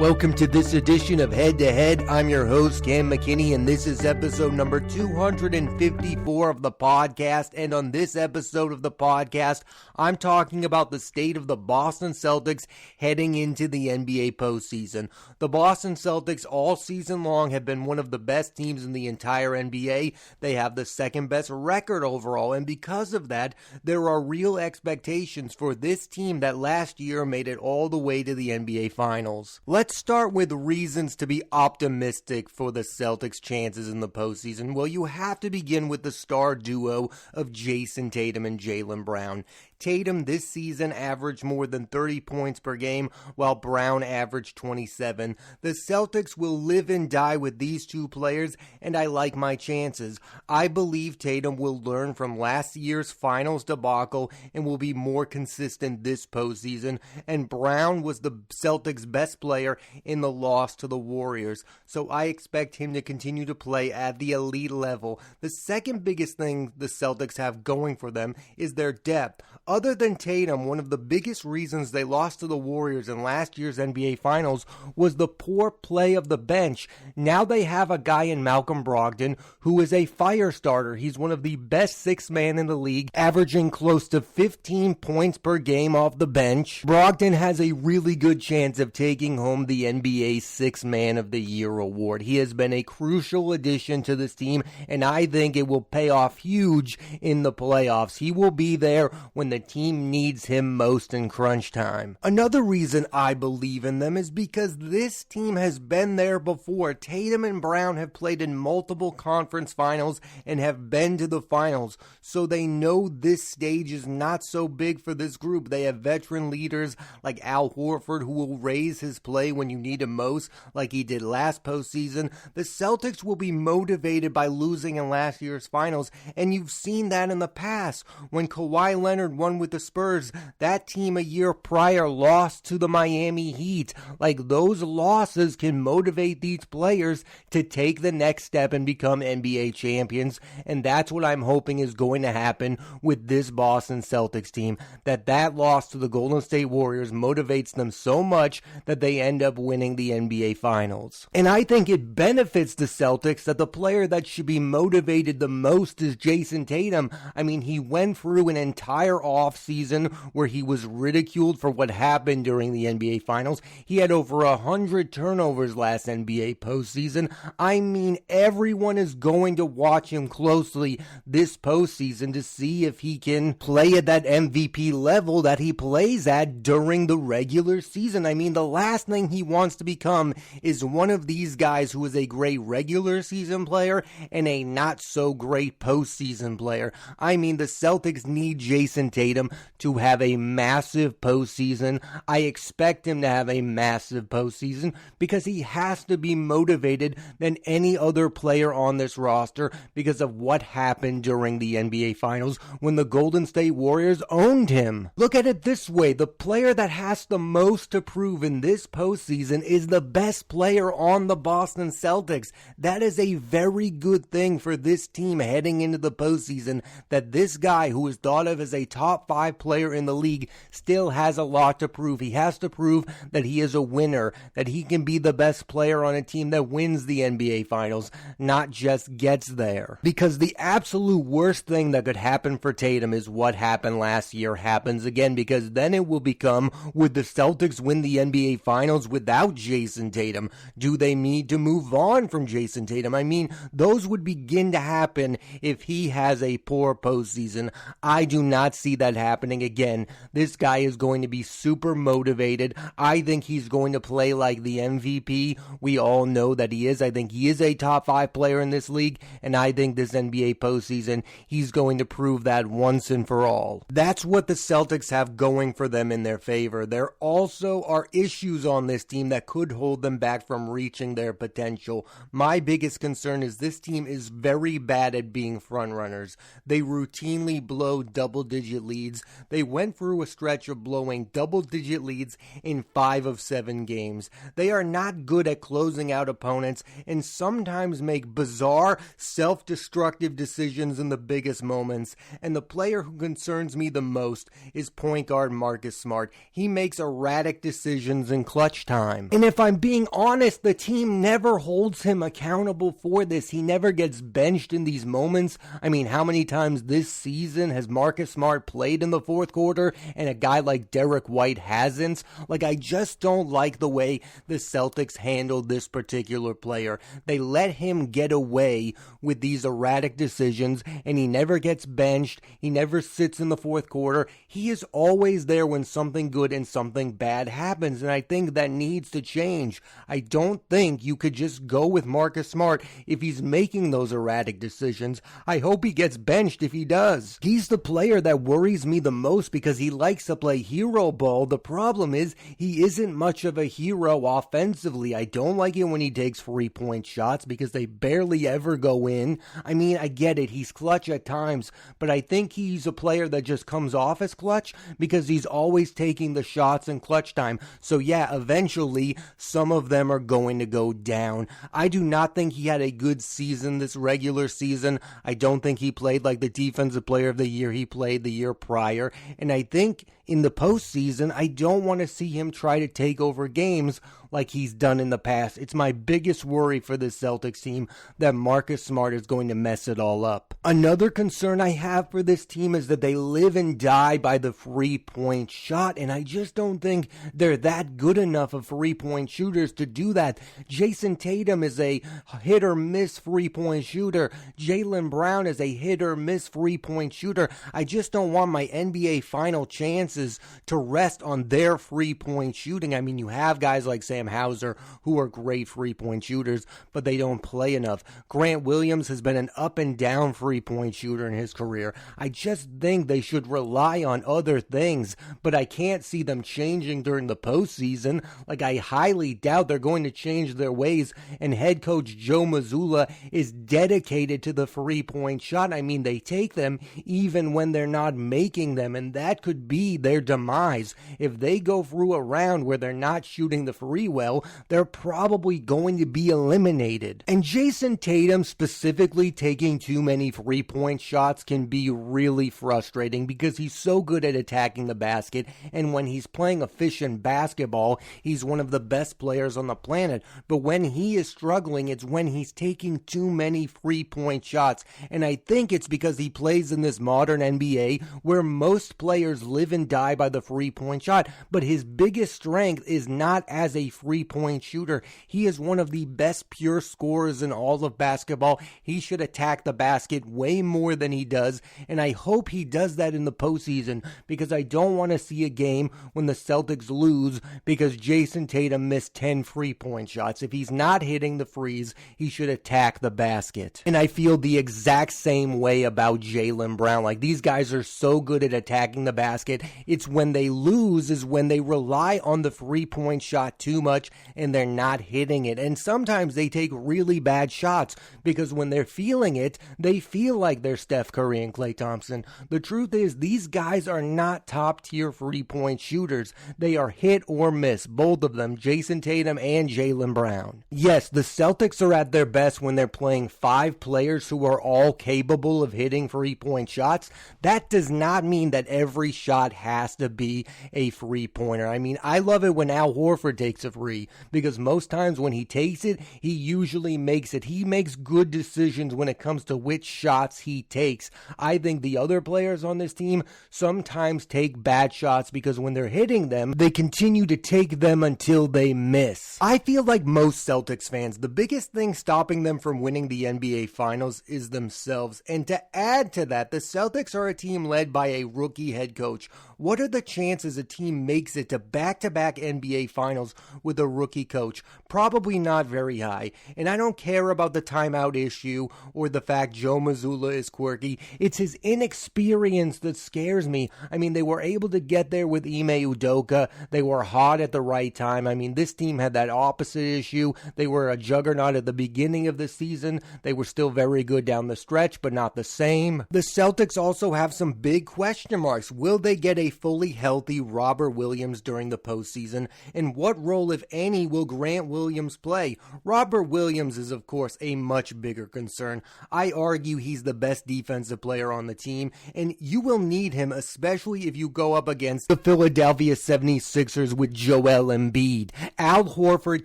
Welcome to this edition of Head to Head. I'm your host, Cam McKinney, and this is episode number 254 of the podcast. And on this episode of the podcast, I'm talking about the state of the Boston Celtics heading into the NBA postseason. The Boston Celtics all season long have been one of the best teams in the entire NBA. They have the second best record overall, and because of that, there are real expectations for this team that last year made it all the way to the NBA Finals. Let's start with reasons to be optimistic for the Celtics' chances in the postseason. Well, you have to begin with the star duo of Jason Tatum and Jaylen Brown. Tatum this season averaged more than 30 points per game, while Brown averaged 27. The Celtics will live and die with these two players, and I like my chances. I believe Tatum will learn from last year's finals debacle and will be more consistent this postseason, and Brown was the Celtics' best player in the loss to the Warriors, so I expect him to continue to play at the elite level. The second biggest thing the Celtics have going for them is their depth. Other than Tatum, one of the biggest reasons they lost to the Warriors in last year's NBA Finals was the poor play of the bench. Now they have a guy in Malcolm Brogdon who is a fire starter. He's one of the best sixth men in the league, averaging close to 15 points per game off the bench. Brogdon has a really good chance of taking home the NBA Sixth Man of the Year award. He has been a crucial addition to this team, and I think it will pay off huge in the playoffs. He will be there when the team needs him most in crunch time. Another reason I believe in them is because this team has been there before. Tatum and Brown have played in multiple conference finals and have been to the finals, so they know this stage is not so big for this group. They have veteran leaders like Al Horford who will raise his play when you need him most, like he did last postseason. The Celtics will be motivated by losing in last year's finals, and you've seen that in the past. When Kawhi Leonard won with the Spurs, that team a year prior lost to the Miami Heat. Like, those losses can motivate these players to take the next step and become NBA champions, and that's what I'm hoping is going to happen with this Boston Celtics team, that loss to the Golden State Warriors motivates them so much that they end up winning the NBA Finals. And I think it benefits the Celtics that the player that should be motivated the most is Jason Tatum. I mean, he went through an entire offseason where he was ridiculed for what happened during the NBA Finals. He had over 100 turnovers last NBA postseason. I mean, everyone is going to watch him closely this postseason to see if he can play at that MVP level that he plays at during the regular season. I mean, the last thing he wants to become is one of these guys who is a great regular season player and a not so great postseason player. I mean, the Celtics need Jason Tatum to have a massive postseason. I expect him to have a massive postseason because he has to be motivated than any other player on this roster because of what happened during the NBA Finals when the Golden State Warriors owned him. Look at it this way, the player that has the most to prove in this postseason is the best player on the Boston Celtics. That is a very good thing for this team heading into the postseason, that this guy who is thought of as a top 5 player in the league still has a lot to prove. He has to prove that he is a winner, that he can be the best player on a team that wins the NBA Finals, not just gets there. Because the absolute worst thing that could happen for Tatum is what happened last year happens again, because then it will become, would the Celtics win the NBA Finals without Jason Tatum? Do they need to move on from Jason Tatum? I mean, those would begin to happen if he has a poor postseason. I do not see that happening again. This guy is going to be super motivated. I think he's going to play like the MVP. We all know that he is. I think he is a top 5 player in this league, and I think this NBA postseason, he's going to prove that once and for all. That's what the Celtics have going for them in their favor. There also are issues on this team that could hold them back from reaching their potential. My biggest concern is this team is very bad at being front runners. They routinely blow double-digit leads. They went through a stretch of blowing double-digit leads in 5 of 7 games. They are not good at closing out opponents and sometimes make bizarre, self-destructive decisions in the biggest moments. And the player who concerns me the most is point guard Marcus Smart. He makes erratic decisions in clutch time. And if I'm being honest, the team never holds him accountable for this. He never gets benched in these moments. I mean, how many times this season has Marcus Smart played in the fourth quarter and a guy like Derek White hasn't? Like, I just don't like the way the Celtics handled this particular player. They let him get away with these erratic decisions, and he never gets benched. He never sits in the fourth quarter. He is always there when something good and something bad happens, and I think that needs to change. I don't think you could just go with Marcus Smart if he's making those erratic decisions. I hope he gets benched if he does. He's the player that worries me the most because he likes to play hero ball. The problem is he isn't much of a hero offensively. I don't like it when he takes 3-point shots because they barely ever go in. I mean, I get it. He's clutch at times, but I think he's a player that just comes off as clutch because he's always taking the shots in clutch time. So yeah, eventually some of them are going to go down. I do not think he had a good season this regular season. I don't think he played like the defensive player of the year he played the year prior. And I think in the postseason, I don't want to see him try to take over games like he's done in the past. It's my biggest worry for the Celtics team that Marcus Smart is going to mess it all up. Another concern I have for this team is that they live and die by the 3-point shot, and I just don't think they're that good enough of 3-point shooters to do that. Jason Tatum is a hit-or-miss 3-point shooter. Jaylen Brown is a hit-or-miss 3-point shooter. I just don't want my NBA final chances to rest on their 3-point shooting. I mean, you have guys like Sam Hauser who are great 3-point shooters, but they don't play enough. Grant Williams has been an up and down 3-point shooter in his career. I just think they should rely on other things, but I can't see them changing during the postseason. Like, I highly doubt they're going to change their ways, and head coach Joe Mazzulla is dedicated to the 3-point shot. I mean, they take them even when they're not making them, and that could be their demise. If they go through a round where they're not shooting the free well, they're probably going to be eliminated. And Jason Tatum specifically taking too many 3-point shots can be really frustrating because he's so good at attacking the basket, and when he's playing efficient basketball, he's one of the best players on the planet. But when he is struggling, it's when he's taking too many 3-point shots, and I think it's because he plays in this modern NBA where most players live and die by the 3-point shot, but his biggest strength is not as a 3-point shooter. He is one of the best pure scorers in all of basketball. He should attack the basket way more than he does, and I hope he does that in the postseason because I don't want to see a game when the Celtics lose because Jason Tatum missed 10 3-point shots. If he's not hitting the threes, he should attack the basket. And I feel the exact same way about Jaylen Brown. Like, these guys are so good at attacking the basket. It's when they lose is when they rely on the 3-point shot too much and they're not hitting it. And sometimes they take really bad shots because when they're feeling it, they feel like they're Steph Curry and Klay Thompson. The truth is, these guys are not top-tier 3-point shooters. They are hit or miss, both of them, Jason Tatum and Jaylen Brown. Yes, the Celtics are at their best when they're playing 5 players who are all capable of hitting 3-point shots. That does not mean that every shot has to be a 3-pointer. I mean, I love it when Al Horford takes a free because most times when he takes it, he usually makes it. He makes good decisions when it comes to which shots he takes. I think the other players on this team sometimes take bad shots because when they're hitting them, they continue to take them until they miss. I feel like most Celtics fans, the biggest thing stopping them from winning the NBA Finals is themselves. And to add to that, the Celtics are a team led by a rookie head coach. What are the chances a team makes it to back-to-back NBA Finals with a rookie coach? Probably not very high. And I don't care about the timeout issue or the fact Joe Mazzulla is quirky. It's his inexperience that scares me. I mean, they were able to get there with Ime Udoka. They were hot at the right time. I mean, this team had that opposite issue. They were a juggernaut at the beginning of the season. They were still very good down the stretch, but not the same. The Celtics also have some big question marks. Will they get a fully healthy Robert Williams during the postseason? And what role, if any, will Grant Williams play? Robert Williams is, of course, a much bigger concern. I argue he's the best defensive player on the team, and you will need him, especially if you go up against the Philadelphia 76ers with Joel Embiid. Al Horford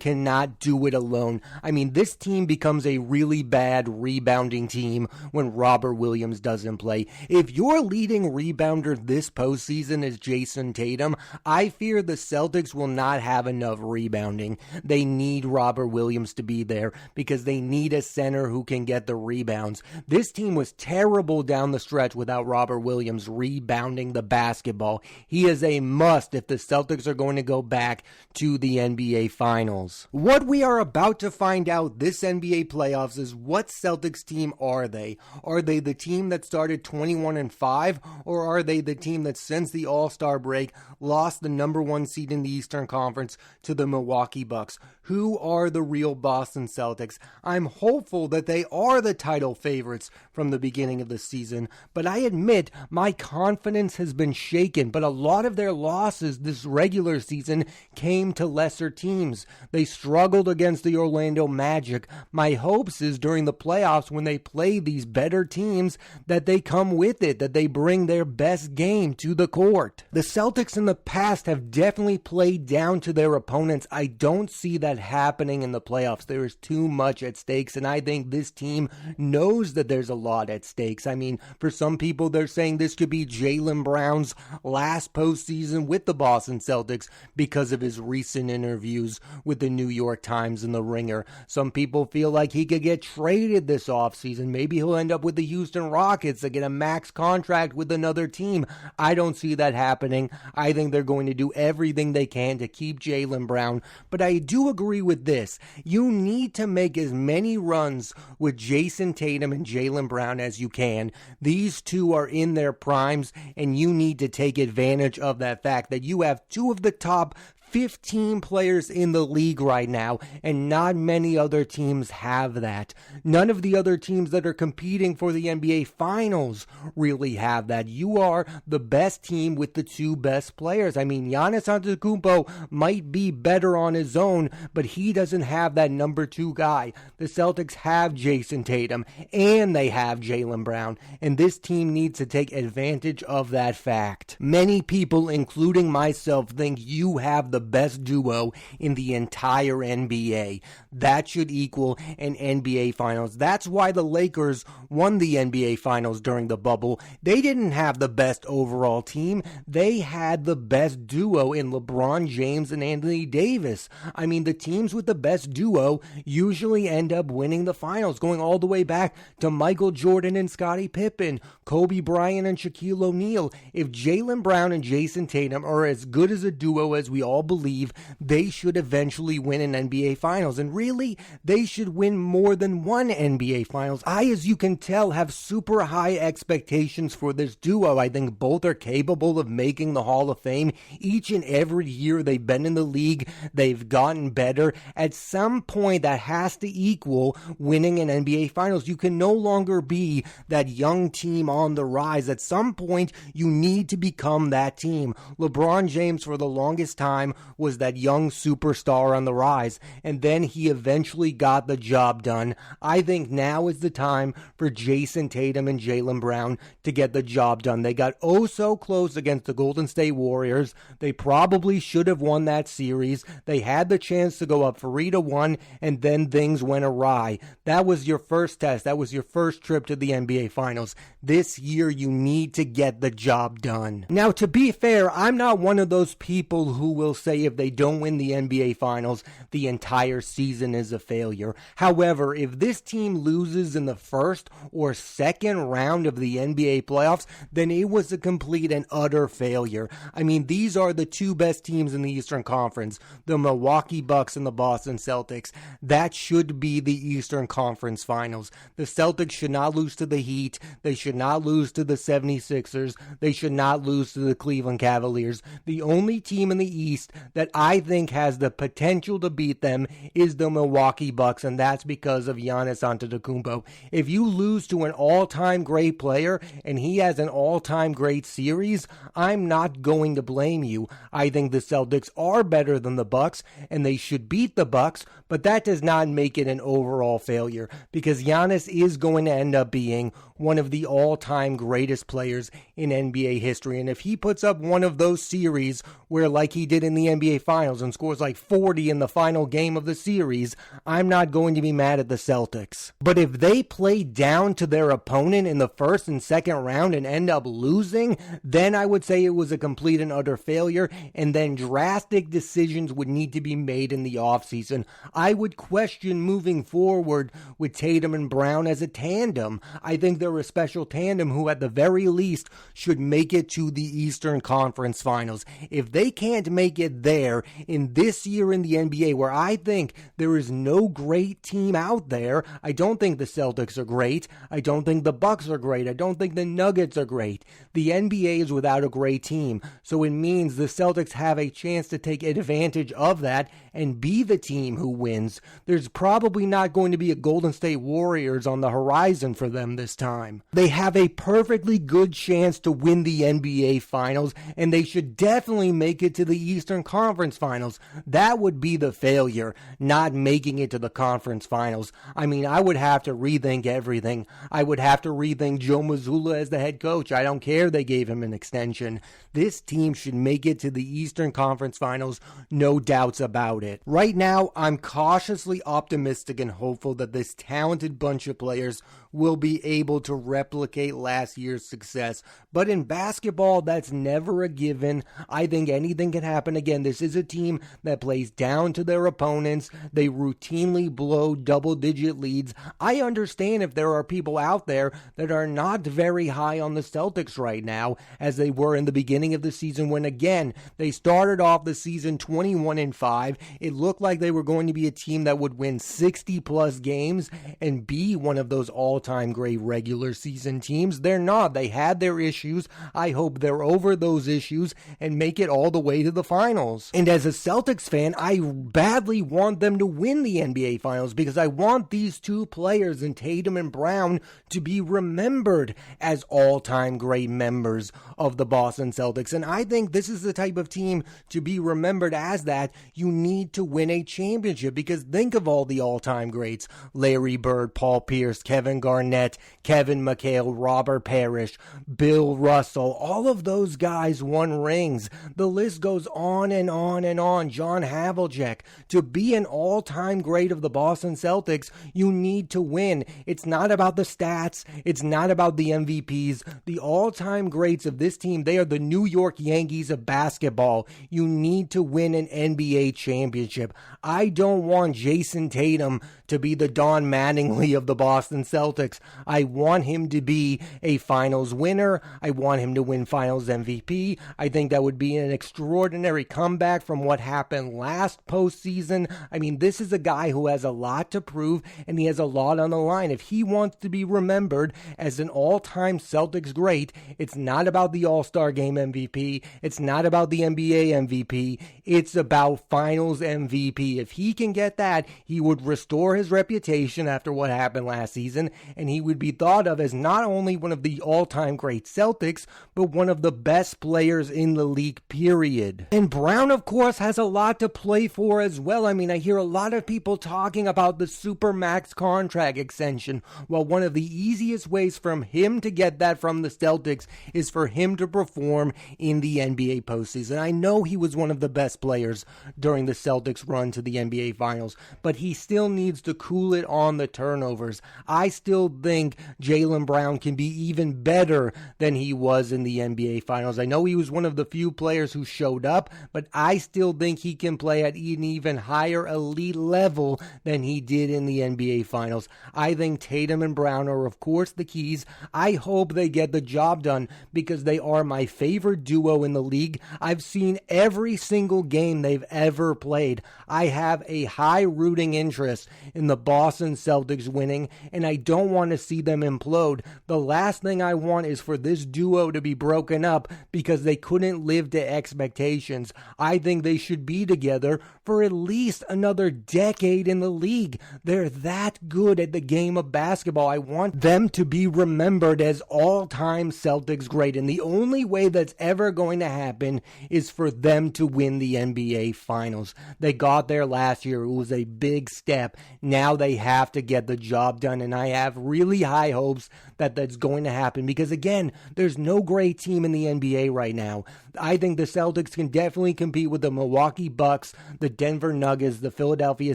cannot do it alone. I mean, this team becomes a really bad rebounding team when Robert Williams doesn't play. If your leading rebounder this postseason is Jason Tatum, I fear the Celtics will not have enough rebounding. They need Robert Williams to be there because they need a center who can get the rebounds. This team was terrible down the stretch without Robert Williams rebounding the basketball. He is a must if the Celtics are going to go back to the NBA Finals. What we are about to find out this NBA playoffs is what Celtics team are they? Are they the team that started 21-5, or are they the team that since the All-Star break lost the number one seed in the Eastern Conference to the Milwaukee Bucks? Who are the real Boston Celtics? I'm hopeful that they are the title favorites from the beginning of the season, but I admit my confidence has been shaken. But a lot of their losses this regular season came to lesser teams. They struggled against the Orlando Magic. My hopes is during the playoffs when they play these better teams that they come with it, that they bring their best game to the court. The Celtics in the past have definitely played down to their opponents. I don't see that happening in the playoffs. There is too much at stakes, and I think this team knows that there's a lot at stakes. I mean, for some people, they're saying this could be Jaylen Brown's last postseason with the Boston Celtics because of his recent interviews with the New York Times and the Ringer. Some people feel like he could get traded this offseason. Maybe he'll end up with the Houston Rockets to get a max contract with another team. I don't see that happening. I think they're going to do everything they can to keep Jaylen Brown. But I do agree with this. You need to make as many runs with Jason Tatum and Jaylen Brown as you can. These two are in their primes, and you need to take advantage of that fact that you have two of the top 15 players in the league right now, and not many other teams have that. None of the other teams that are competing for the NBA Finals really have that. You are the best team with the two best players. I mean, Giannis Antetokounmpo might be better on his own, but he doesn't have that number two guy. The Celtics have Jason Tatum, and they have Jaylen Brown, and this team needs to take advantage of that fact. Many people, including myself, think you have the best duo in the entire NBA. That should equal an NBA Finals. That's why the Lakers won the NBA Finals during the bubble. They didn't have the best overall team. They had the best duo in LeBron James and Anthony Davis. I mean, the teams with the best duo usually end up winning the finals, going all the way back to Michael Jordan and Scottie Pippen, Kobe Bryant and Shaquille O'Neal. If Jaylen Brown and Jason Tatum are as good as a duo as we all believe, they should eventually win an NBA Finals. And really, they should win more than one NBA Finals. I, as you can tell, have super high expectations for this duo. I think both are capable of making the Hall of Fame. Each and every year they've been in the league, they've gotten better. At some point, that has to equal winning an NBA Finals. You can no longer be that young team on the rise. At some point, you need to become that team. LeBron James, for the longest time, was that young superstar on the rise, and then he eventually got the job done. I think now is the time for Jason Tatum and Jaylen Brown to get the job done. They got oh so close against the Golden State Warriors. They probably should have won that series. They had the chance to go up 3-1, and then things went awry. That was your first test. That was your first trip to the NBA Finals. This year, you need to get the job done. Now, to be fair, I'm not one of those people who will say if they don't win the NBA Finals, the entire season is a failure. However, if this team loses in the first or second round of the NBA playoffs, then it was a complete and utter failure. I mean, these are the two best teams in the Eastern Conference, the Milwaukee Bucks and the Boston Celtics. That should be the Eastern Conference Finals. The Celtics should not lose to the Heat. They should not lose to the 76ers. They should not lose to the Cleveland Cavaliers. The only team in the East that I think has the potential to beat them is the Milwaukee Bucks, and that's because of Giannis Antetokounmpo. If you lose to an all-time great player and he has an all-time great series, I'm not going to blame you. I think the Celtics are better than the Bucks, and they should beat the Bucks, but that does not make it an overall failure, because Giannis is going to end up being one of the all-time greatest players in NBA history. And if he puts up one of those series where, like he did in the NBA Finals, and scores like 40 in the final game of the series, I'm not going to be mad at the Celtics. But if they play down to their opponent in the first and second round and end up losing, then I would say it was a complete and utter failure, and then drastic decisions would need to be made in the offseason. I would question moving forward with Tatum and Brown as a tandem. I think they're a special tandem who at the very least should make it to the Eastern Conference Finals. If they can't make it there in this year in the NBA, where I think there is no great team out there, I don't think the Celtics are great. I don't think the Bucks are great. I don't think the Nuggets are great. The NBA is without a great team, so it means the Celtics have a chance to take advantage of that and be the team who wins. There's probably not going to be a Golden State Warriors on the horizon for them this time. They have a perfectly good chance to win the NBA Finals, and they should definitely make it to the Eastern Conference Finals. That would be the failure, not making it to the Conference Finals. I mean, I would have to rethink everything. I would have to rethink Joe Mazzulla as the head coach. I don't care they gave him an extension. This team should make it to the Eastern Conference Finals, no doubts about it. Right now, I'm cautiously optimistic and hopeful that this talented bunch of players will be able to replicate last year's success. But in basketball, that's never a given. I think anything can happen again. This is a team that plays down to their opponents. They routinely blow double-digit leads. I understand if there are people out there that are not very high on the Celtics right now, as they were in the beginning of the season when, again, they started off the season 21-5. It looked like they were going to be a team that would win 60-plus games and be one of those all-time great regular season teams. They're not. They had their issues. I hope they're over those issues and make it all the way to the finals. And as a Celtics fan, I badly want them to win the NBA Finals because I want these two players in Tatum and Brown to be remembered as all-time great members of the Boston Celtics. And I think this is the type of team to be remembered as that. You need to win a championship, because think of all the all-time greats: Larry Bird, Paul Pierce, Kevin Garnett, Kevin McHale, Robert Parrish, Bill Russell. All of those guys won rings. The list goes on and on and on. John Havlicek. To be an all-time great of the Boston Celtics, you need to win. It's not about the stats. It's not about the MVPs. The all-time greats of this team, they are the New York Yankees of basketball. You need to win an NBA championship. I don't want Jason Tatum to be the Don Mattingly of the Boston Celtics. I want him to be a finals winner. I want him to win finals MVP. I think that would be an extraordinary comeback from what happened last postseason. I mean, this is a guy who has a lot to prove, and he has a lot on the line. If he wants to be remembered as an all-time Celtics great, it's not about the All-Star Game MVP. It's not about the NBA MVP. It's about finals MVP. If he can get that, he would restore his reputation after what happened last season, and he would be thought of as not only one of the all-time great Celtics, but one of the best players in the league, period. And Brown, of course, has a lot to play for as well. I mean, I hear a lot of people talking about the Supermax contract extension. Well, one of the easiest ways for him to get that from the Celtics is for him to perform in the NBA postseason. I know he was one of the best players during the Celtics run to the NBA Finals, but he still needs to cool it on the turnovers. I still think Jaylen Brown can be even better than he was in the NBA Finals. I know he was one of the few players who showed up, but I still think he can play at an even higher elite level than he did in the NBA Finals. I think Tatum and Brown are, of course, the keys. I hope they get the job done because they are my favorite duo in the league. I've seen every single game they've ever played. I have a high rooting interest in the Boston Celtics winning, and I don't want to see them implode. The last thing I want is for this duo to be broken up because they couldn't live to expectations. I think they should be together for at least another decade in the league. They're that good at the game of basketball. I want them to be remembered as all-time Celtics great, and the only way that's ever going to happen is for them to win the NBA Finals. They got there last year. It was a big step. Now they have to get the job done, and I have really high hopes that that's going to happen because, again, there's no great team in the NBA right now. I think the Celtics can definitely compete with the Milwaukee Bucks, the Denver Nuggets, the Philadelphia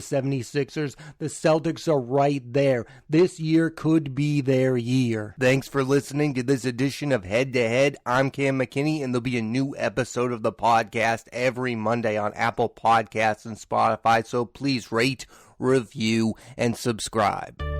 76ers. The Celtics are right there. This year could be their year. Thanks for listening to this edition of Head to Head. I'm Cam McKinney, and there'll be a new episode of the podcast every Monday on Apple Podcasts and Spotify, so please rate, review, and subscribe.